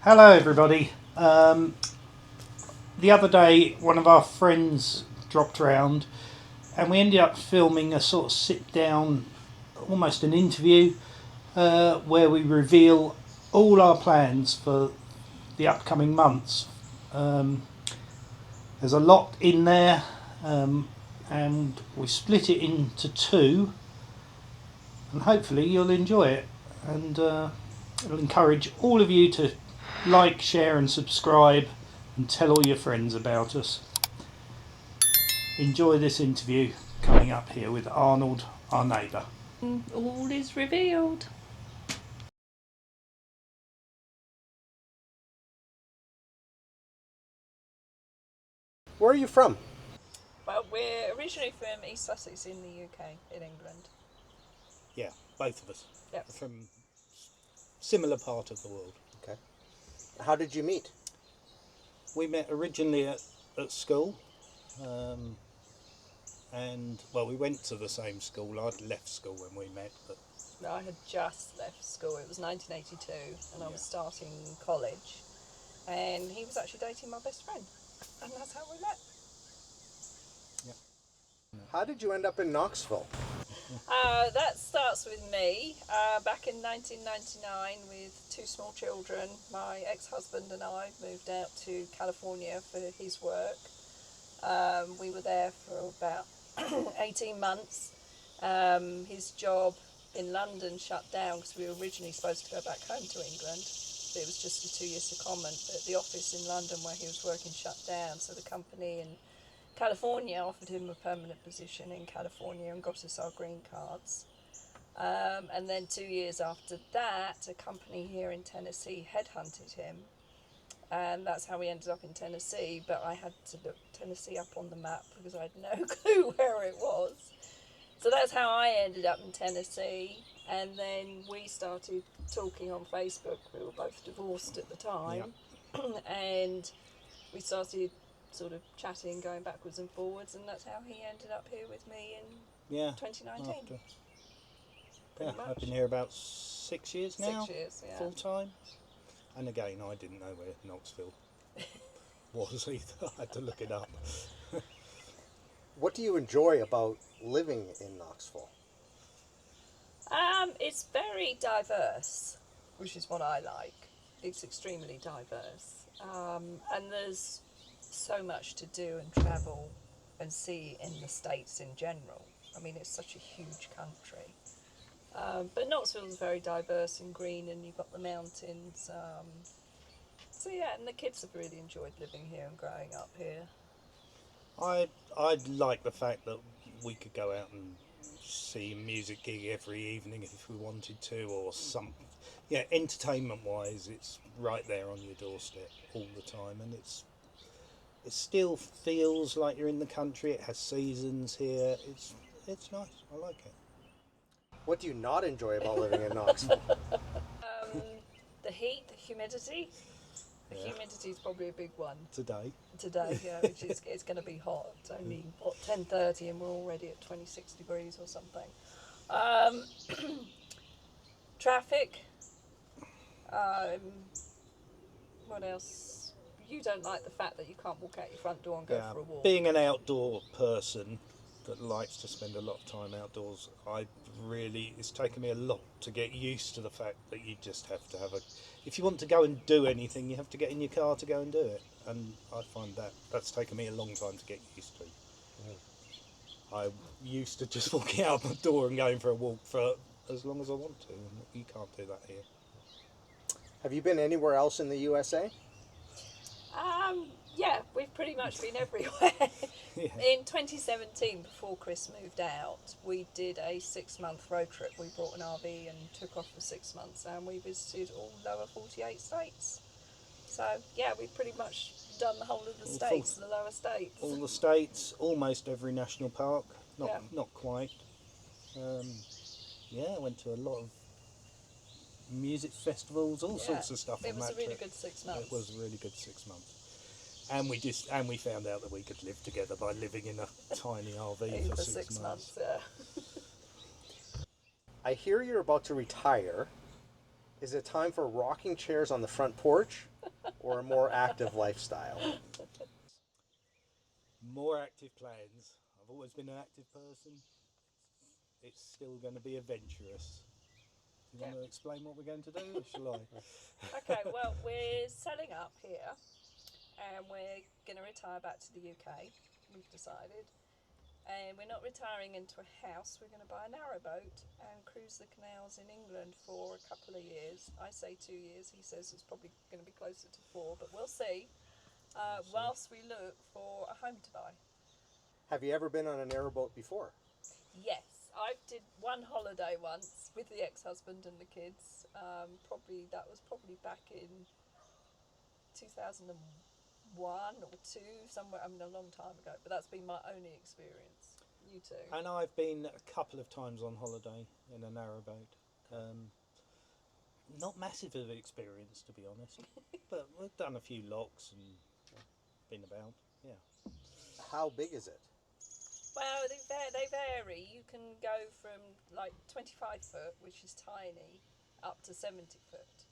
Hello, everybody. The other day, one of our friends dropped round, and we ended up filming a sort of sit-down, almost an interview, where we reveal all our plans for the upcoming months. Um, there's a lot in there, and we split it into two, and hopefully you'll enjoy it. And it'll encourage all of you to like, share, and subscribe, and tell all your friends about us. Enjoy this interview coming up here with Arnold, our neighbour. All is revealed. Where are you from? Well, we're originally from East Sussex in the UK, in England. Yeah, both of us. Yep. From similar part of the world. Okay. How did you meet? We met originally at school, and well, we went to the same school. I'd left school when we met, but No, I had just left school. It was 1982, and I was starting college. And he was actually dating my best friend, and that's how we met. How did you end up in Knoxville? That starts with me. Back in 1999, with two small children, my ex-husband and I moved out to California for his work. We were there for about 18 months. His job in London shut down because we were originally supposed to go back home to England. It was just a 2-year secondment, but the office in London where he was working shut down, so the company in California offered him a permanent position in California and got us our green cards. And then 2 years after that, a company here in Tennessee headhunted him, and that's how we ended up in Tennessee. But I had to look Tennessee up on the map because I had no clue where it was. So that's how I ended up in Tennessee. And then we started talking on Facebook. We were both divorced at the time. And we started sort of chatting, going backwards and forwards, and that's how he ended up here with me in 2019. I've been here about 6 years now. 6 years, yeah. Full time. And again, I didn't know where Knoxville was either. I had to look it up. What do you enjoy about living in Knoxville? It's very diverse, which is what I like. It's extremely diverse, and there's so much to do and travel and see in the States in general. I mean, it's such a huge country. But Knoxville's very diverse and green, and you've got the mountains. So yeah, and the kids have really enjoyed living here and growing up here. I'd like the fact that we could go out and see a music gig every evening if we wanted to, or some. Yeah, entertainment wise, it's right there on your doorstep all the time, and it still feels like you're in the country. It has seasons here. It's nice. I like it. What do you not enjoy about living in Knoxville? The heat, the humidity. The humidity is probably a big one Today, yeah, which is it's going to be hot. It's only 10:30 and we're already at 26 degrees or something. Traffic. What else? You don't like the fact that you can't walk out your front door and go for a walk. Being an outdoor person that likes to spend a lot of time outdoors, it's taken me a lot to get used to the fact that you just have to have if you want to go and do anything, you have to get in your car to go and do it. And I find that's taken me a long time to get used to. I used to just walking out the door and going for a walk for as long as I want to, and you can't do that here. Have you been anywhere else in the USA? Yeah, we've pretty much been everywhere. Yeah. In 2017, before Chris moved out, we did a 6-month road trip. We brought an RV and took off for 6 months, and we visited all lower 48 states. So yeah, we've pretty much done the whole of the states, the lower states. All the states, almost every national park. Not quite. I went to a lot of music festivals, all sorts of stuff. It was a really good 6 months. It was a really good 6 months. And we found out that we could live together by living in a tiny RV for 6 months. Yeah. I hear you're about to retire. Is it time for rocking chairs on the front porch or a more active lifestyle? More active plans. I've always been an active person. It's still going to be adventurous. Do you want to explain what we're going to do, or shall I? Okay, well, we're selling up here and we're going to retire back to the UK, we've decided. And we're not retiring into a house, we're going to buy a narrowboat and cruise the canals in England for a couple of years. I say 2 years, he says it's probably going to be closer to 4, but we'll see. Whilst we look for a home to buy. Have you ever been on a narrowboat before? Yes, I did one holiday once with the ex-husband and the kids. That was probably back in 2001 or 2, somewhere. I mean, a long time ago. But that's been my only experience. You too? And I've been a couple of times on holiday in a narrowboat. Not massive of experience, to be honest, but we've done a few locks and been about. Yeah. How big is it? Well, they vary. You can go from like 25 foot, which is tiny, up to 70 foot.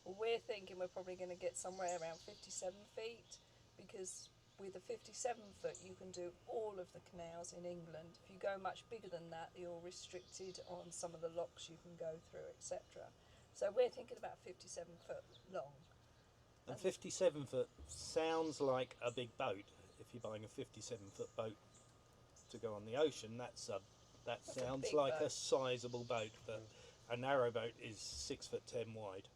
Well, we're thinking we're probably going to get somewhere around 57 feet, because with a 57 foot you can do all of the canals in England. If you go much bigger than that, you're restricted on some of the locks you can go through, etc. So we're thinking about 57 foot long. And 57 foot sounds like a big boat. If you're buying a 57 foot boat to go on the ocean, that sounds like a sizable boat. But a narrowboat is 6'10" wide,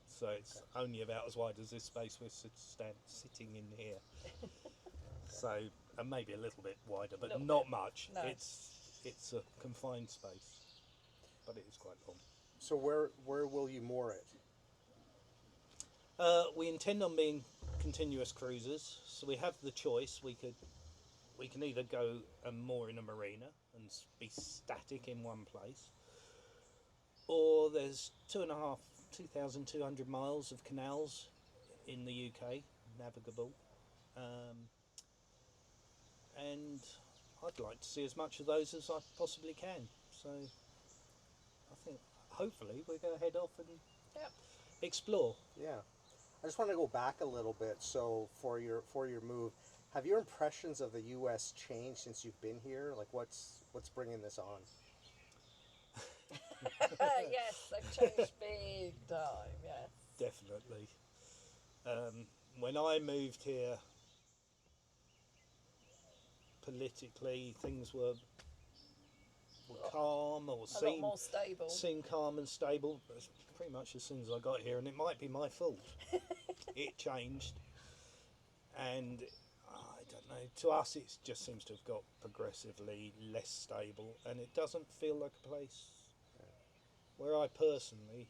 so it's only about as wide as this space we're sitting in here. So, and maybe a little bit wider, but not much. No. It's a confined space, but it is quite long. So where will you moor it? We intend on being continuous cruises, so we have the choice. We can either go and moor in a marina and be static in one place, or there's 2,200 miles of canals in the UK navigable, and I'd like to see as much of those as I possibly can. So I think hopefully we're going to head off and explore. Yeah. I just want to go back a little bit. So for your move, have your impressions of the U.S. changed since you've been here? Like what's bringing this on? Yes, they've changed big time. Yes, definitely. When I moved here, politically things were calm, or a lot more stable. Seemed calm and stable. But pretty much as soon as I got here, and it might be my fault, it changed. And I don't know. To us, it just seems to have got progressively less stable, and it doesn't feel like a place where I personally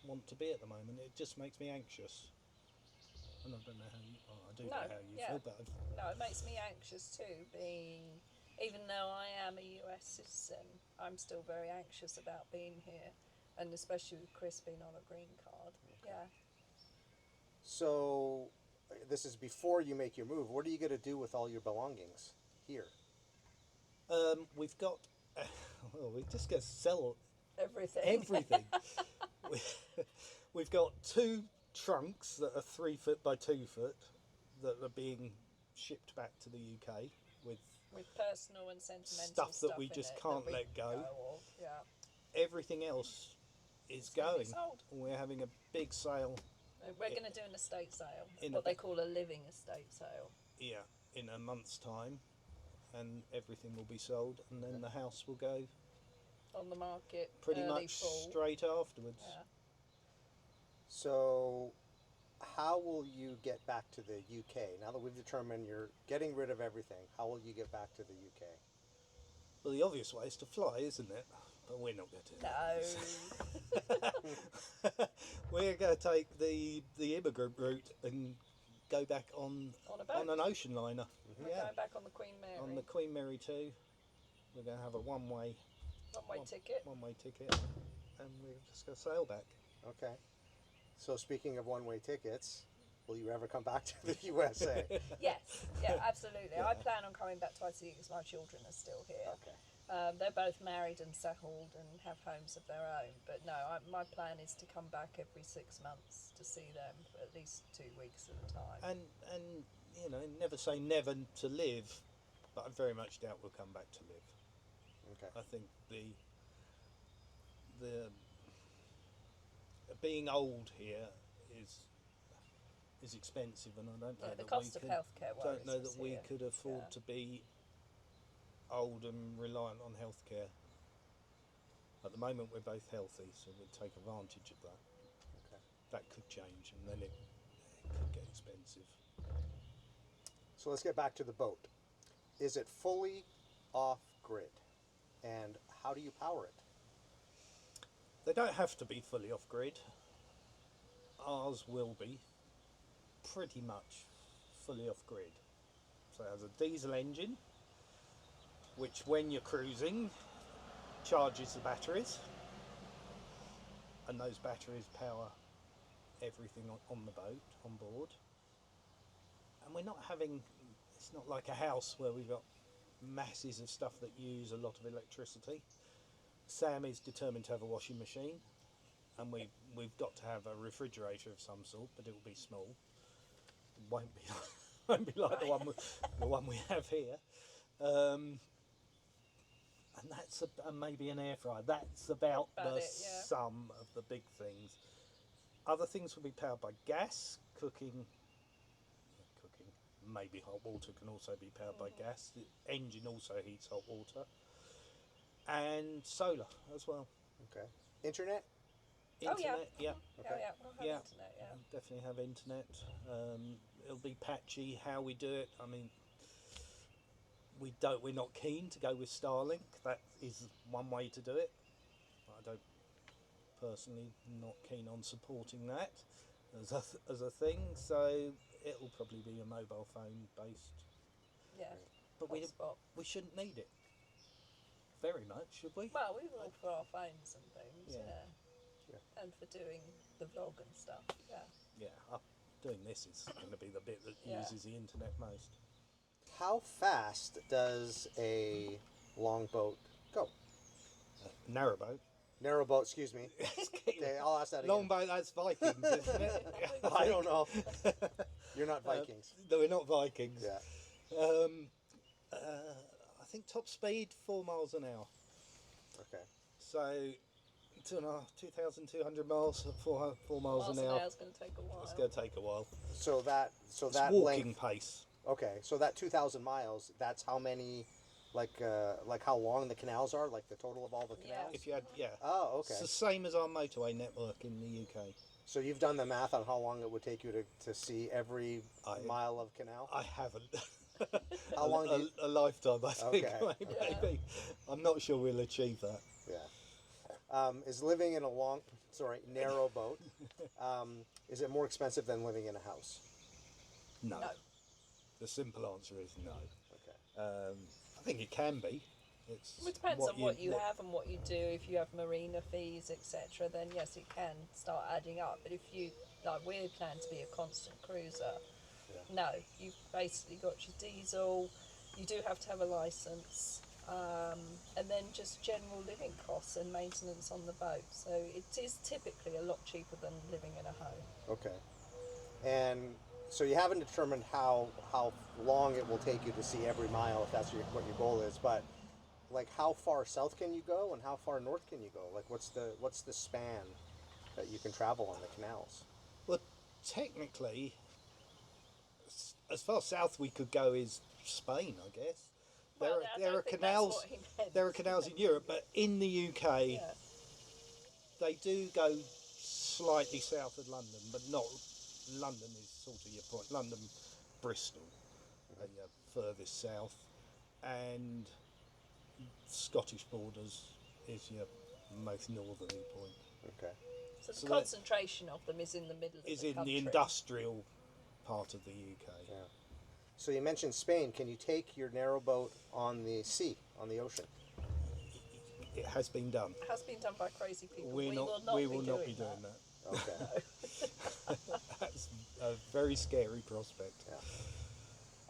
want to be at the moment. It just makes me anxious. And I don't know how you. Well, I do know how you feel, but no, it makes me anxious too. Even though I am a US citizen, I'm still very anxious about being here, and especially with Chris being on a green card. Okay. Yeah. So, this is before you make your move. What are you going to do with all your belongings here? We've got. We're just going to sell everything. Everything. We've got 2 trunks that are 3 foot by 2 foot that are being shipped back to the UK with personal and sentimental stuff that we just can't let go. Yeah. Everything else is going. Sold. We're having a big sale. We're going to do an estate sale, what they call a living estate sale. Yeah, in a month's time, and everything will be sold, and then the house will go on the market pretty much straight afterwards. Yeah. So, how will you get back to the UK? Now that we've determined you're getting rid of everything, how will you get back to the UK? Well, the obvious way is to fly, isn't it? But we're not going to do that. We're going to take the immigrant route and go back on an ocean liner. Mm-hmm. We're going back on the Queen Mary. On the Queen Mary 2. We're going to have a one-way ticket. One-way ticket, and we're just going to sail back. Okay. So speaking of one-way tickets, will you ever come back to the USA? Yes, yeah, absolutely. Yeah. I plan on coming back twice a year because my children are still here. Okay. They're both married and settled and have homes of their own. But no, my plan is to come back every 6 months to see them for at least 2 weeks at a time. And you know, never say never to live, but I very much doubt we'll come back to live. Okay. I think the being old here is expensive, and I don't know the that cost we of could, healthcare don't know worries that we us could here. afford Yeah. to be old and reliant on healthcare. At the moment, we're both healthy, so we'll take advantage of that. Okay. That could change, and then it could get expensive. So let's get back to the boat. Is it fully off-grid? And how do you power it? They don't have to be fully off-grid. Ours will be pretty much fully off-grid. So it has a diesel engine, which when you're cruising, charges the batteries. And those batteries power everything on the boat, on board. And we're not having, it's not like a house where we've got masses of stuff that use a lot of electricity. Sam is determined to have a washing machine, and we've got to have a refrigerator of some sort, but it will be small. It won't be like the one we have here. And that's maybe an air fryer. That's about it, yeah. sum of the big things. Other things will be powered by gas. Cooking, maybe hot water can also be powered by gas. The engine also heats hot water. And solar as well. Okay. Internet? Internet, yeah. Okay. Yeah, we'll have Yeah. internet, yeah. Definitely have internet. It'll be patchy how we do it. I mean, we're not keen to go with Starlink. That is one way to do it. I don't personally not keen on supporting that as a thing. So it'll probably be a mobile phone based. Yeah. But Hotspot. we shouldn't need it very much, should we? Well, we will for our phones and things, Yeah. yeah. And for doing the vlog and stuff, yeah. Yeah. Doing this is going to be the bit that Yeah. uses the internet most. How fast does a longboat go? Narrowboat. Narrowboat, excuse me. Okay, I'll ask that again. Longboat, that's Vikings, isn't it? I don't know. You're not Vikings. No, we're not Vikings. Yeah. I think top speed 4 miles an hour. Okay. So 2,200 miles at 4 miles an hour. It's going to take a while. It's going to take a while. So that It's walking walking pace. Okay, so that 2,000 miles. That's how many, like how long the canals are, like the total of all the canals. If you had, yeah. Oh, okay. It's the same as our motorway network in the UK. So you've done the math on how long it would take you to see every mile of canal? I haven't. How long do you... a lifetime, I think, Okay. maybe. I'm not sure we'll achieve that. Yeah. Is living in a narrow boat, is it more expensive than living in a house? No. The simple answer is no. Okay. I think it can be. It depends on what you have and what you do. If you have marina fees, etc., then yes, it can start adding up. But if you, like we plan to be a constant cruiser, no, you've basically got your diesel, you do have to have a licence, and then just general living costs and maintenance on the boat. So it is typically a lot cheaper than living in a home. Okay. And so you haven't determined how long it will take you to see every mile, if that's what your goal is, but like how far south can you go and how far north can you go? Like what's the span that you can travel on the canals? Well, technically, as far south we could go is Spain, I guess. Well, There are canals. There are canals in Europe, but in the UK, they do go slightly south of London, but not. London is sort of your point. London, Bristol, furthest south, and Scottish borders is your most northerly point. Okay. So the concentration of them is in the middle of the country. Is in the industrial part of the UK. Yeah. So you mentioned Spain. Can you take your narrowboat on the sea, on the ocean? It has been done. It has been done by crazy people. We will not be doing that. Okay. That's a very scary prospect.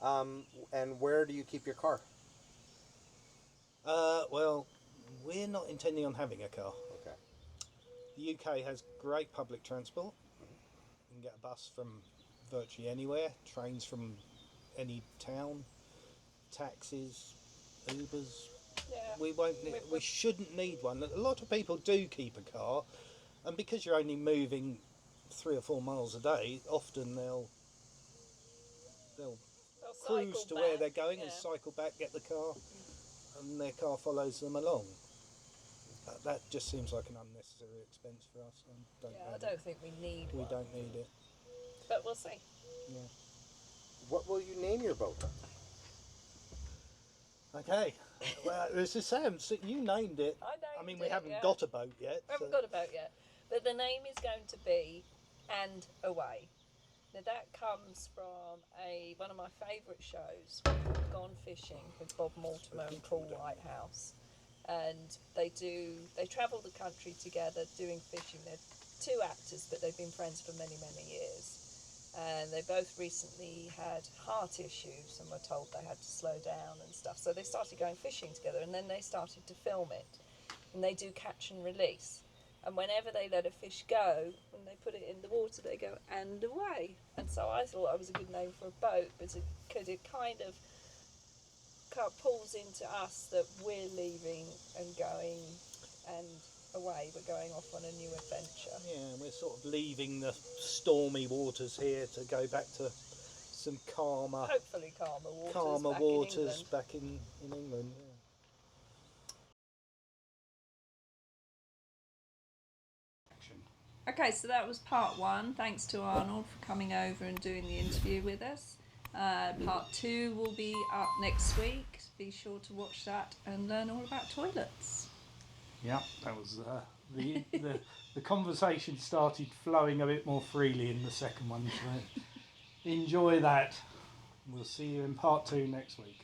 Yeah. And where do you keep your car? Well, we're not intending on having a car. Okay. The UK has great public transport. You can get a bus from virtually anywhere, trains from any town, taxis, Ubers. Yeah. We shouldn't need one. A lot of people do keep a car, and because you're only moving 3 or 4 miles a day, often they'll They'll cruise cycle to where they're back, going and yeah. cycle back, get the car, and their car follows them along. That just seems like an unnecessary expense for us. I don't think we need We one. don't need it. But we'll see. Yeah. What will you name your boat? Okay. Well, this is Sam. So you named it. I named mean, we it, haven't yeah. got a boat yet. We haven't got a boat yet. But the name is going to be And Away. Now that comes from one of my favourite shows, Gone Fishing, with Bob Mortimer and Paul Whitehouse. And they travel the country together doing fishing. They're 2 actors, but they've been friends for many, many years. And they both recently had heart issues and were told they had to slow down and stuff. So they started going fishing together, and then they started to film it. And they do catch and release. And whenever they let a fish go, when they put it in the water, they go and away. And so I thought that was a good name for a boat, because it kind of pulls into us that we're leaving and going and away. We're going off on a new adventure. Yeah, we're sort of leaving the stormy waters here to go back to some Hopefully calmer waters. calmer back waters in England. back in England. Yeah. Okay, so that was part 1. Thanks to Arnold for coming over and doing the interview with us. Part 2 will be up next week. Be sure to watch that and learn all about toilets. Yeah, that was the conversation started flowing a bit more freely in the second one. So enjoy that. We'll see you in part 2 next week.